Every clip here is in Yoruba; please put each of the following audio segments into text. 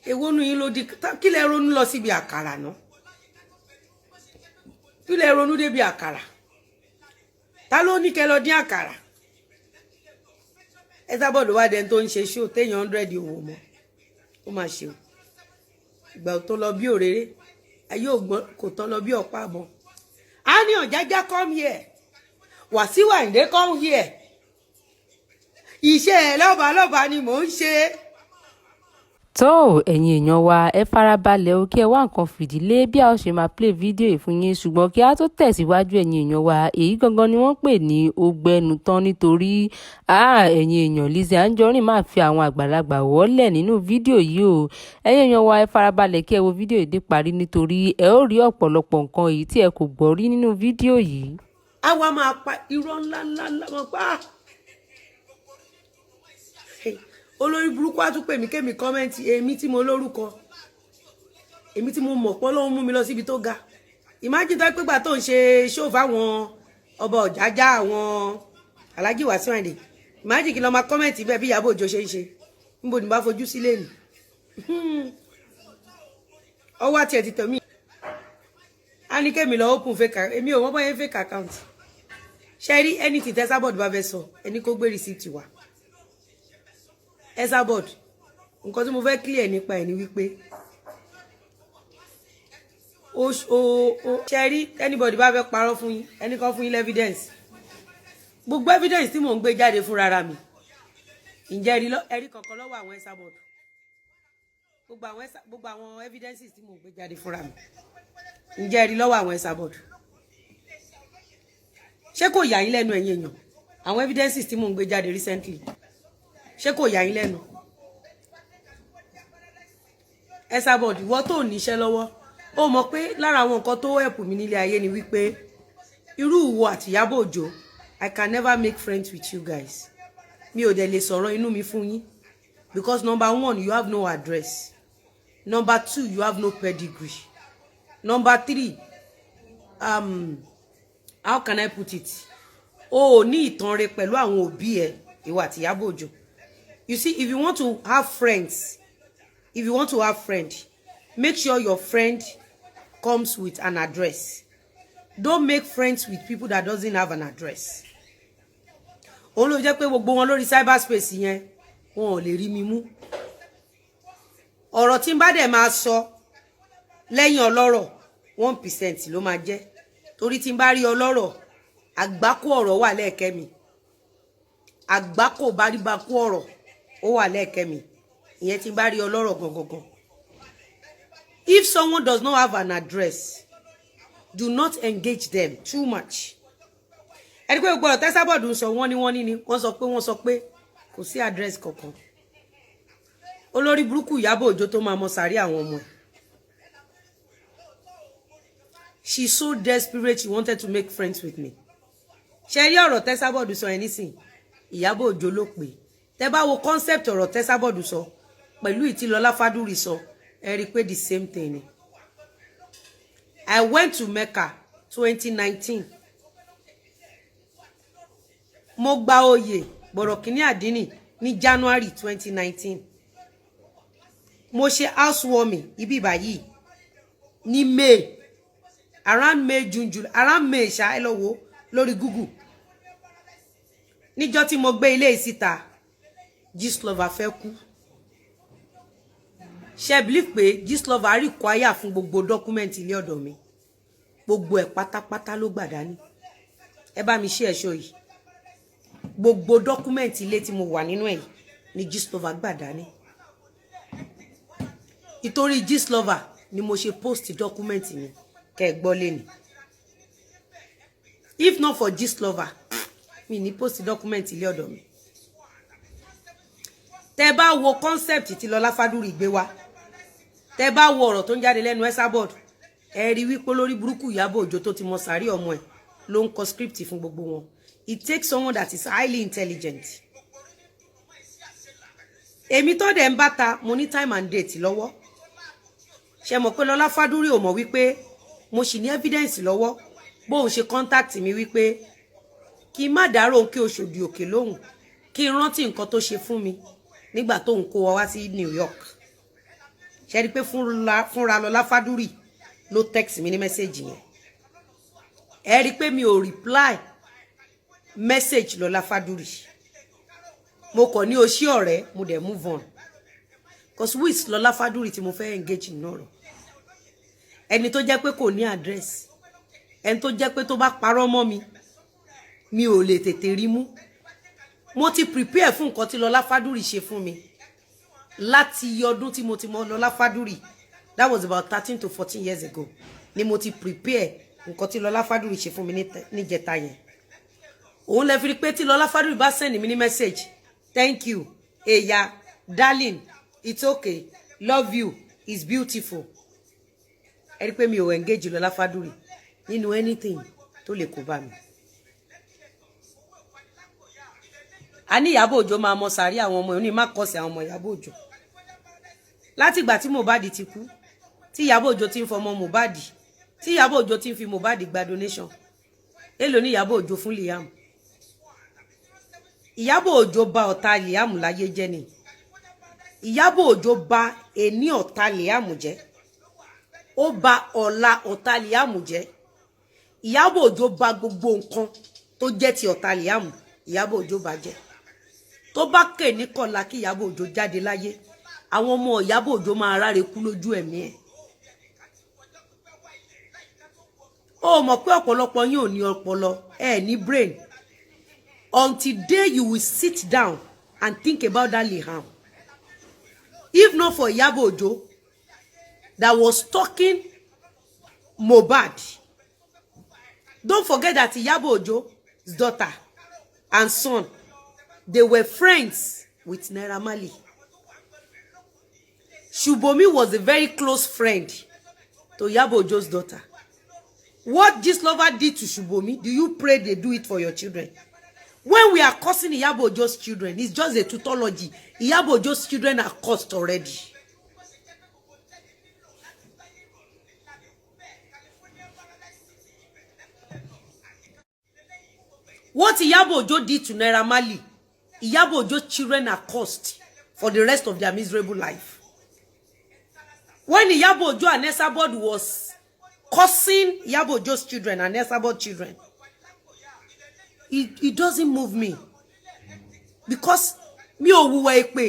èwo nu yín ló di kí lẹ ronú lọ síbi àkàrà ná kí lẹ ronú débi àkàrà ta ló ní kẹ́ lọ dín àkàrà Esabod wá den tó ń ṣe show téèyàn 100 owó mọ́ ó máa ṣe o ìgbà tó lọ bí òréré ayé ògbọ́n kò tán lọ bí ọ̀pá àbọ̀n á ní Ọ̀jájá come here Wàsíù Àyìndé come here iṣẹ́ lọ́balọ́ba ni mò ń ṣe. tó ẹ̀yin èèyàn wa ẹ farabalẹ̀ o kí ẹ wá nǹkan fìdílé bí a ó ṣe máa play fídíò yìí fún yín ṣùgbọ́n kí a tó tẹ̀síwájú ẹ̀yin èèyàn wa èyí gangan ni wọ́n pè ní ogbẹnu tán nítorí ẹ̀yin èèyàn Lizzy Anjorin máa fi àwọn àgbàlagbà wọ́lẹ̀ nínú fídíò yìí o ẹ̀yin èèyàn wa ẹ farabalẹ̀ kí ẹ wo fídíò yìí dé parí nítorí ẹ ó rí ọ̀pọ̀lọpọ̀ nǹkan èyí tí ẹ kò gbọ́ rí nínú fídíò yìí. àwa máa pa irọ́ ńláńlá máa pa olórí burúkú á tún pè mí kémi kọ́mẹ́ǹtì èmi tí mo lórúkọ èmi tí mo mọ̀ pọ́ lọ́wọ́ mú mi lọ síbi tó ga imagine tó pé gbà tó ń ṣe show fáwọn ọba Ọ̀jájá àwọn Alhaji Wasiu Ayinde imagine kí lọ máa kọ́mẹ́ǹtì bẹ́ẹ̀ bí Ìyábọ̀ Òjó ṣe ń ṣe níbo ni bá fojú sílé nì ọwọ́ àti ẹ̀ ti tẹ̀ mí a ní kémi lọ open fake èmi ò mọ̀ bọ́ yẹn fake account ṣe rí anything tí Esabod bá fẹ́ sọ ẹni kó gbé receipt wá Esabod nǹkan tí mo fẹ́ clear nípa ẹ̀ ni wípé ṣe rí anybody bá fẹ́ parọ́ fún yín ẹni kan fún yín evidence gbogbo evidence tí mò ń gbé jáde fún rárá mi ǹjẹ́ ẹ̀rí kankan lọ́wọ́ àwọn Esabod gbogbo àwọn evidences tí mò ń gbé jáde fúnra mi ǹjẹ́ ẹ̀rí lọ́wọ́ àwọn Esabod ṣé kò yà yín lẹ́nu ẹ̀yin èèyàn àwọn evidences tí mò ń gbé jáde recently ṣé kò yà yín lẹ́nu Esabod ìwọ tó níṣẹ́ lọ́wọ́ ó mọ̀ pé lára àwọn nǹkan tó help mi nílé ayé ni wípé irú ìwọ àti Ìyábọ̀ Òjó I can never make friends with you guys mi ò dẹ̀ lè sọ̀rọ̀ inú mi fún yín because number 1 you have no address, number 2 you have no pedigree, number 3 how can I put it o ní ìtàn rẹ̀ pẹ̀lú àwọn òbí ẹ ìwọ àti Ìyábọ̀ Òjó. You see, if you want to have friends, make sure your friend comes with an address. Don't make friends with people that doesn't have an address. Òun ló jẹ́ pé gbogbo wọn lórí cyberspace yẹn wọn ò lè rí mi mú. Ọ̀rọ̀ tí n bá dẹ̀ máa sọ lẹ́yìn ọlọ́rọ̀ 1% ló máa jẹ́. Torí tí n bá rí ọlọ́rọ̀ àgbákò ọ̀rọ̀ wà lẹ́ẹ̀kẹ́ mi. Àgbákò báríbakú ọ̀rọ̀ ó wà lẹ́ẹ̀kẹ́ mi ìyẹn tí n bá rí ọlọ́rọ̀ gangan. If someone does not have an address, do not engage them too much. Ẹni pé gbogbo ọ̀rọ̀ Esabod ń sọ wọ́n ní wọ́n sọ pé kò sí address kankan. Olórí burúkú Ìyábọ̀ Òjó tó máa mọ sàárì àwọn ọmọ ẹ̀. She so desperate she wanted to make friends with me. Ṣé rí ọ̀rọ̀ Esabod sọ ẹ nísìn Ìyábọ̀ Òjó ló pè. Tẹ́ bá wo concept ọ̀rọ̀ Esabod sọ pẹ̀lú ìtìlọ́lá Fádúrì sọ ẹ rí pé the same thing ni. I went to Mecca 2019. Mo gba oyè Bọ̀rọ̀kìnní àdínì ní January 2019. Mo ṣe housewarming ibi báyìí ní May, around May, June, July, around May ṣá ẹ lọ wò lórí Google. Níjọ́ tí mo gbé ilé ìsíta Gistlover fẹ́ kú. Ṣé believe pé Gistlover require fún gbogbo document ilé ọ̀dọ̀ mi. Gbogbo ẹ̀ pátápátá ló gbà dání. Ẹ bá mi ṣe ẹ̀ṣọ́ yìí. Gbogbo document ilé tí mo wà nínú ẹ̀ ni Gistlover gbà dání. Ìtorí Gistlover ni mo ṣe post document mi kẹ́ gbọ́ lẹ́ni. If not for Gistlover, mi ní post document ilé ọ̀dọ̀ mi. Tẹ́ bá wo concept tí Lọlá Fádúrì gbé wá. Tẹ́ bá wo ọ̀rọ̀ tó ń jáde lẹ́nu Esabod, ẹ rí wípé lórí burúkú Ìyábọ̀ Òjó tó ti mọ sàárì ọmọ ẹ̀ ló ń kọ script fún gbogbo wọn. It takes someone that is highly intelligent. Èmi tó dẹ̀ ń bàtà mo ní time and date lọ́wọ́. Ṣé mọ̀ pé Lọlá Fádúrì ò mọ̀ wípé mo sì ní evidence lọ́wọ́ bó ń ṣe contact mi wípé kí n má dárò kí Òṣòdì Òkè lóhùn kí n rántí nǹkan tó ṣe fún mi nígbà tó ń kó wa wá sí New York. ṣe rí pé fúnra Lọlá Fádúrì ló text mi ní message yẹn ẹ rí pé mi ò reply message Lọlá Fádúrì mo kàn ní o ṣí ọ̀rẹ́ mo dẹ̀ move on cause with Lọlá Fádúrì tí mo fẹ́ engage nínú ọ̀rọ̀ ẹni tó jẹ́ pé kò ní address ẹni tó jẹ́ pé tó bá parọ́ mọ́ mi ò lè tètè rí mú mo ti prepare fún nǹkan tí Lọlá Fádúrì ṣe fún mi láti ọdún tí mo ti mọ̀ Lọlá Fádúrì that was about 13 to 14 years ago ni mo ti prepare nǹkan tí Lọlá Fádúrì ṣe fún mi níjẹta yẹn òun lè fi rí pé tí Lọlá Fádúrì bá send mi ní message thank you eya darling it's okay love you it's beautiful ẹ rí pé mi ò engage Lọlá Fádúrì nínú anything tó lè kó bá mi. a ní Ìyábọ̀ Òjó máa mọ sàárì àwọn ọmọ òní má kọsí àwọn ọmọ Ìyábọ̀ Òjó láti ìgbà tí Mohbad ti kú tí Ìyábọ̀ Òjó ti ń fọmọ Mohbad tí Ìyábọ̀ Òjó ti ń fi Mohbad gba donation èló ní Ìyábọ̀ Òjó fún Liam Ìyábọ̀ Òjó bà ọ̀tá Liam láyé jẹ́ ni Ìyábọ̀ Òjó bà ẹni ọ̀tá Liam jẹ́ ó bà ọ̀la ọ̀tá Liam jẹ́ Ìyábọ̀ Òjó bà gbogbo nǹkan tó jẹ́ ti ọ̀tá Liam Ìyábọ̀ Òjó bà jẹ́ tó bá kè ní kọ̀la kí Ìyábọ̀ Òjó jáde láyé àwọn ọmọ Ìyábọ̀ Òjó máa ráre kú lójú ẹ̀mí ẹ̀ ó mọ̀ pé ọ̀pọ̀lọpọ̀ yín ò ní ọpọlọ ẹ ní brain until day you will sit down and think about that Liam if not for Ìyábọ̀ Òjó that was stalking Mohbad don't forget that Ìyábọ̀ Òjó's daughter and son they were friends with Naira Marley. Shubomi was a very close friend to Ìyábọ̀ Òjó's daughter. What Gistlover did to Shubomi, do you pray they do it for your children? When we are cursing Ìyábọ̀ Òjó's children, it's just a tautology. Ìyábọ̀ Òjó's children are cursed already. What Ìyábọ̀ Òjó did to Naira Marley, Ìyábọ̀ Òjó's children are cursed for the rest of their miserable life. When Ìyábọ̀ Òjó and Esabod was cursing Ìyábọ̀ Òjó's children and Esabod children, it doesn't move me because mi ò wùwà èpè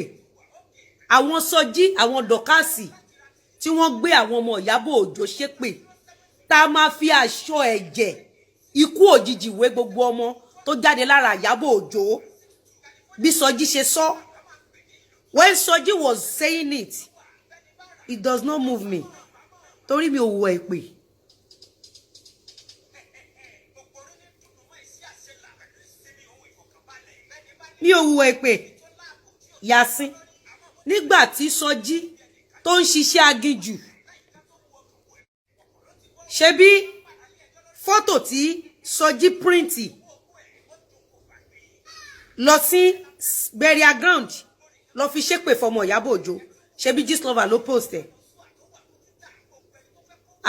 àwọn Sọjí àwọn Dọ̀kásì tí wọ́n gbé àwọn ọmọ Ìyábọ̀ Òjó ṣépè tá máa fi aṣọ ẹ̀jẹ̀ ikú òjijì wé gbogbo ọmọ tó jáde lára Ìyábọ̀ Òjó bí Sọjí ṣe sọ. When Sọjí was saying it does not move me torí mi ò wùwà èpè. Mi ò wùwà èpè Yasin nígbà tí Sọjí tó ń ṣiṣẹ́ aginjù ṣebí fọ́tò tí Sọjí printi lọ sí burial ground lọ fi ṣépè fọmọ Ìyábọ̀ Òjó ṣebí Gistlover ló post ẹ̀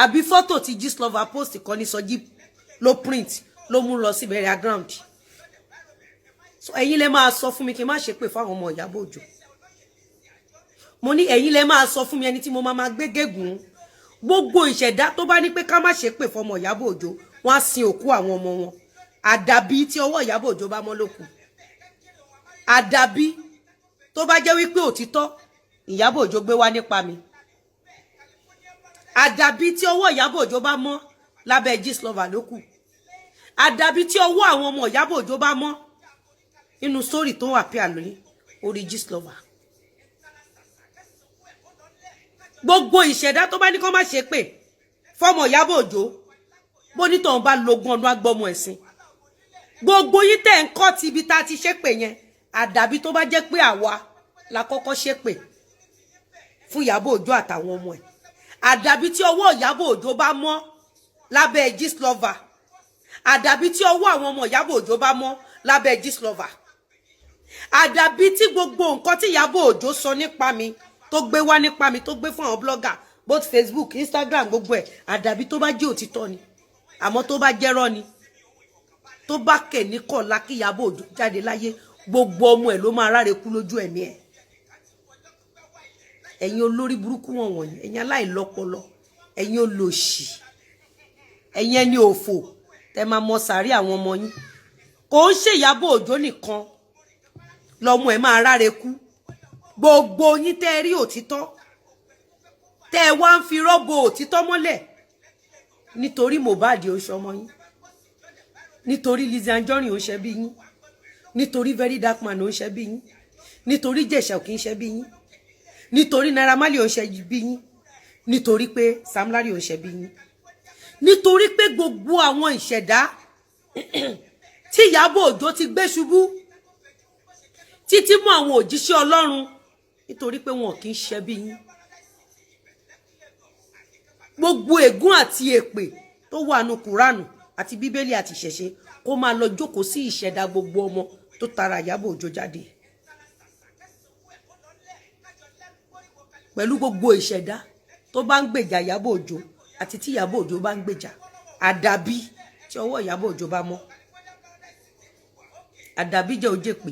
àbí fọ́tò tí Gistlover post kan ní Sọjí ló print ló mú lọ sí burial ground. So ẹ̀yin lẹ máa sọ fún mi kí n má ṣépè fáwọn ọmọ Ìyábọ̀ Òjó mo ní ẹ̀yin lẹ máa sọ fún mi ẹni tí mo máa gbé gégùn gbogbo ìṣẹ̀dá tó bá ní pé ká má ṣépè fọmọ Ìyábọ̀ Òjó wọ́n á sin òkú àwọn ọmọ wọn àdàbí tí ọwọ́ Ìyábọ̀ Òjó bá mọ́ lókù àdàbí tó bá jẹ́ wípé òtítọ́ Ìyábọ̀ Òjó gbé wá nípa mi àdàbí tí ọwọ́ Ìyábọ̀ Òjó bá mọ́ lábẹ́ Gistlover lókù àdàbí tí ọwọ́ àwọn ọmọ Ìyábọ̀ Òjó bá mọ́ inú story tó wà pé àlóyìn orí Gistlover. Gbogbo ìṣẹ̀dá tó bá ní kó má ṣe pé fọmọ Ìyábọ̀ Òjó bó ní tóun bá lógún ọdún agbọ́mọ ẹ̀sìn gbogbo yín tẹ̀ ń kọ́ ti ibi tá a ti ṣépè yẹn àdàbí tó bá jẹ́ pé àwa la kọ́kọ́ ṣépè fún Ìyábọ̀ Òjó àtàwọn ọmọ ẹ̀ àdàbí tí ọwọ́ Ìyábọ̀ Òjó bá mọ́ lábẹ́ Gistlover àdàbí tí ọwọ́ àwọn ọmọ Ìyábọ̀ Òjó bá mọ́ lábẹ́ Gistlover àdàbí tí gbogbo nǹkan tí Ìyábọ̀ Òjó sọ nípa mi tó gbé wá nípa mi tó gbé fún àwọn blogger both Facebook Instagram gbogbo ẹ̀ àdàbí tó bá jẹ́ òtítọ́ ni àmọ́ tó bá jẹ́rọ́ ni tó bá kẹ̀ ní kọ̀ọ̀la kí Ìyábọ̀ Òjó jáde láyé gbogbo ọmọ ẹ̀ ló máa ráre kú lójú ẹ̀mí ẹ̀ ẹ̀yin olórí burúkú wọ̀nyí, ẹ̀yin aláìlọ́pọlọ, ẹ̀yin olòṣì, ẹ̀yin ẹni òfò tẹ́ máa mọ sàárì àwọn ọmọ yín. Kò ń ṣe Ìyábọ̀ Òjó nìkan lọ́mọ ẹ̀ máa ráre kú. Gbogbo yín tẹ́ rí òtítọ́ tẹ́ wá ń fi rọ́bọ òtítọ́ mọ́lẹ̀ nítorí Mohbad ó ṣọmọ yín, nítorí Lizzy Anjorin ó ṣe bí yín, nítorí Very Dark Man ó ṣe bí yín, nítorí Ìjẹ̀ṣà kì í ṣe bí yín, nítorí Naira Marley ó ṣe bí yín, nítorí pé Sam Larry ó ṣe bí yín, nítorí pé gbogbo àwọn ìṣẹ̀dá tí Ìyábọ̀ Òjó ti gbé ṣubú títí mọ́ àwọn òjíṣẹ́ Ọlọ́run nítorí pé wọn kì í ṣe bí yín. Gbogbo ègún àti èpè tó wà nínú Kùránù àti Bíbélì àti ìṣẹ̀ṣe kó máa lọ jókòó sí ìṣẹ̀dá gbogbo ọmọ tó tara Ìyábọ̀ Òjó jáde. Pẹ̀lú gbogbo ìṣẹ̀dá tó bá ń gbèjà Ìyábọ̀ Òjó àti tí Ìyábọ̀ Òjó bá ń gbèjà, àdàbí tí ọwọ́ Ìyábọ̀ Òjó bá mọ́, àdàbí jẹ́ òjè pé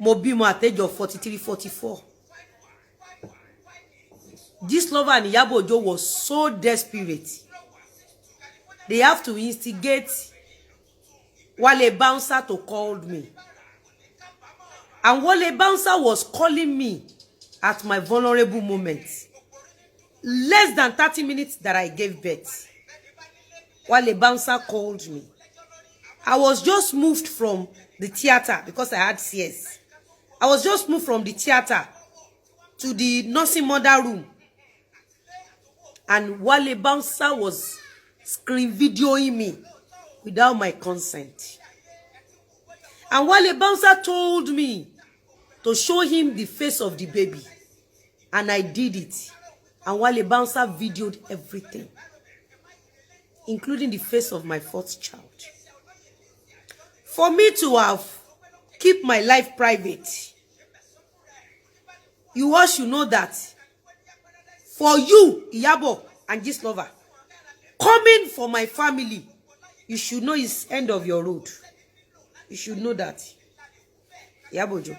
mo bímọ àtẹ́jọ 43-44. Gistlover and Ìyábọ̀ Òjó was so desperate. They have to instigate Wale Bouncer to call me. And Wale Bouncer was calling me at my vulnerable moment. Less than 30 minutes that I gave birth, Wale Bouncer called me. I was just moved from the theater because I had CS. I was just moved from the theater to the nursing mother room. And Wale Bouncer was screen videoing me without my consent. And Wale Bouncer told me to show him the face of the baby. And I did it. And Wale Bouncer videoed everything, including the face of my fourth child. For me to have keep my life private, you all should know that for you, Iyabo and Gistlover, coming for my family, you should know it's end of your road. You should know that. Iyabo Òjó,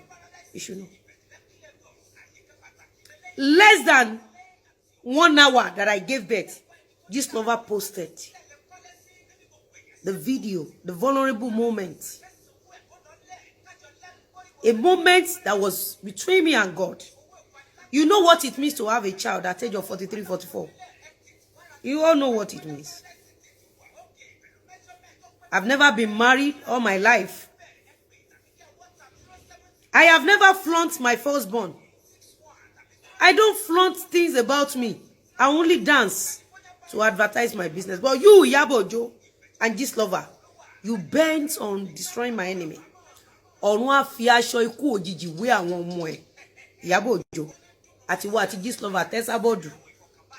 you should know. Less than 1 hour that I gave birth, Gistlover posted the video, the vulnerable moment. A moment that was between me and God. You know what it means to have a child at the age of 43, 44. You all know what it means. I've never been married all my life. I have never flaunted my firstborn. I don't flaunt things about me. I only dance to advertise my business. But you, Iyabo Òjó and Gistlover, you bent on destroying my enemy. Ọ̀run á fi aṣọ ikú òjijì wé àwọn ọmọ ẹ̀. Iyabo Òjó àti wo àti Gistlover tẹ́sàbọ̀dù.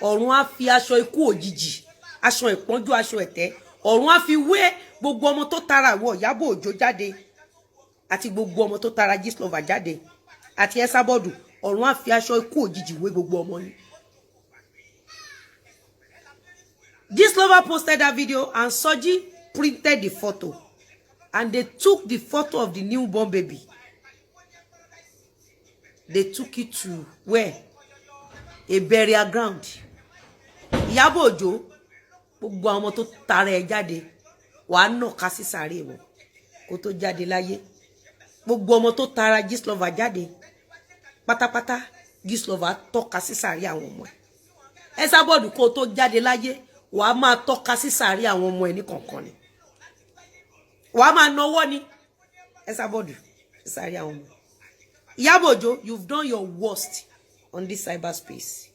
Ọ̀run á fi aṣọ ikú òjijì, aṣọ ìpọ́njú, aṣọ ẹ̀tẹ́. Ọ̀run á fi wé gbogbo ọmọ tó tara ìwọ Iyabo Òjó jáde àti gbogbo ọmọ tó tara Gistlover jáde àti Ẹsàbọ̀dù. Ọ̀run á fi aṣọ ikú òjijì wé gbogbo ọmọ yín. Gistlover posted that video and Soji printed the photo. And they took the photo of the newborn baby. They took it to where? A burial ground. Iyabo Òjó, gbogbo àwọn ọmọ tó tara ẹ̀ jáde, wàá nàka sí sàréè wọn kó tó jáde láyé. Gbogbo ọmọ tó tara Gistlover jáde, pátápátá Gistlover tọ́ka sí sàréè àwọn ọmọ ẹ̀. Ẹsàbọ̀dù kó tó jáde láyé, wàá máa tọ́ka sí sàréè àwọn ọmọ ẹ̀ ní kọ̀ọ̀kan ni. Wàá máa náwó ni. Ẹsàbọ̀dù sí sàréè àwọn ọmọ. Iyabo Òjó, you've done your worst on this cyberspace.